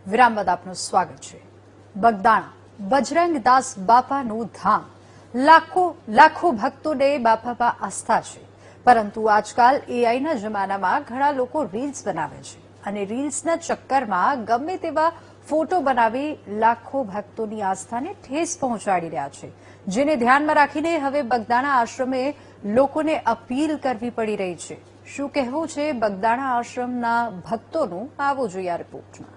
વિરામ બાદ આપનું સ્વાગત છે। બગદાણા બજરંગદાસ બાપાનું ધામ, લાખો ભક્તોને બાપામાં આસ્થા છે, પરંતુ આજકાલ એઆઈના જમાનામાં ઘણા લોકો રીલ્સ બનાવે છે અને રીલ્સના ચક્કરમાં ગમે તેવા ફોટો બનાવી લાખો ભક્તોની આસ્થાને ઠેસ પહોંચાડી રહ્યા છે, જેને ધ્યાનમાં રાખીને હવે બગદાણા આશ્રમે લોકોને અપીલ કરવી પડી રહી છે। શું કહેવું છે બગદાણા આશ્રમના ભક્તોનું, આવો જોઈએ આ રિપોર્ટમાં।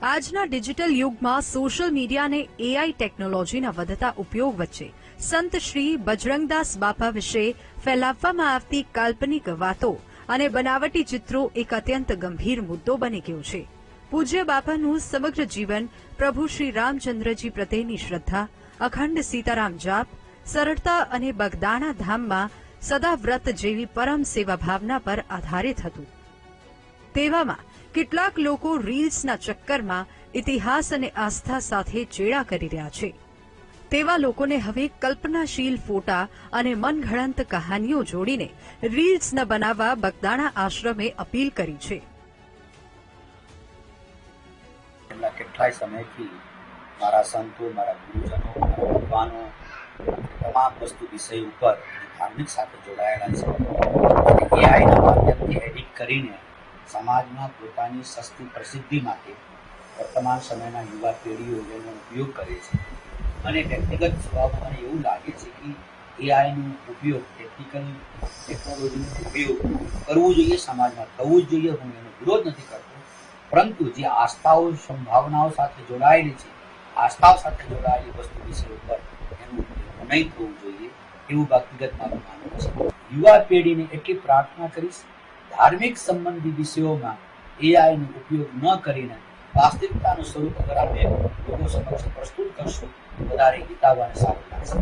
આજના ડિજિટલ યુગમાં સોશિયલ મીડિયા અને એઆઈ ટેકનોલોજીના વધતા ઉપયોગ વચ્ચે સંત શ્રી બજરંગદાસ બાપા વિશે ફેલાવવામાં આવતી કાલ્પનિક વાતો અને બનાવટી ચિત્રો એક અત્યંત ગંભીર મુદ્દો બની ગયો છે। પૂજ્ય બાપાનું સમગ્ર જીવન પ્રભુ શ્રી રામચંદ્રજી પ્રત્યેની શ્રદ્ધા, અખંડ સીતારામ જાપ, સરળતા અને બગદાણા ધામમાં સદા વ્રત જેવી પરમ સેવા ભાવના પર આધારિત હતું। તેવામાં કેટલાક લોકો રીલ્સના ચક્કરમાં ઇતિહાસ અને આસ્થા સાથે ચેડા કરી રહ્યા છે। તેવા લોકોને હવે કલ્પનાશીલ ફોટા અને મનઘડંત કહાનીઓ જોડીને રીલ્સ ન બનાવવા બગદાણા આશ્રમે અપીલ કરી છે। કેટલાય સમયથી મારા સંતો, મારા ગુરુજનો, મારા વિદ્વાનો તમામ વસ્તુ વિષય ઉપર ધાર્મિક સાથે જોડાયેલા છે। એઆઈના માધ્યમથી એડિટ કરીને સમાજમાં પોતાની સસ્તી પ્રસિદ્ધિ માટે વર્તમાન સમયના યુવા પેઢીઓ એનો ઉપયોગ કરે છે અને વ્યક્તિગત સ્વભાવમાં મને એવું લાગે છે કે એઆઈનો ઉપયોગ, ટેકનોલોજીનો ઉપયોગ કરવો જોઈએ, સમાજમાં થવું જ જોઈએ। હું એનો વિરોધ નથી કરતો, પરંતુ જે આસ્થાઓ, સંભાવનાઓ સાથે જોડાયેલી છે, આસ્થાઓ સાથે જોડાયેલી વસ્તુ વિષય ઉપર એનું ઉપયોગ નહીં થવું જોઈએ એવું વ્યક્તિગત મારું માનવું છે। યુવા પેઢીને એટલી પ્રાર્થના કરીશ, ધાર્મિક સંબંધી વિષયોમાં એઆઈનો ઉપયોગ ન કરીને વાસ્તવિકતાનું સ્વરૂપ અગર આપણે લોકો સમક્ષ પ્રસ્તુત કરશું તો વધારે હિતાવ અને સારું લાગશે।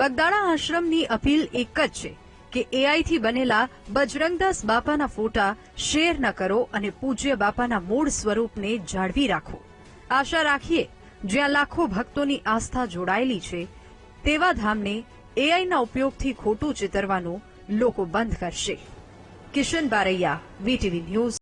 બગદાણા આશ્રમની અપીલ એક જ છે કે એઆઈથી બનેલા બજરંગદાસ બાપાના ફોટા શેર ન કરો અને પૂજ્ય બાપાના મૂળ સ્વરૂપને જાળવી રાખો। આશા રાખીએ જ્યાં લાખો ભક્તોની આસ્થા જોડાયેલી છે તેવા ધામને એઆઈના ઉપયોગથી ખોટું ચિતરવાનું લોકો બંધ કરશે। Kishan Baraiya, VTV news.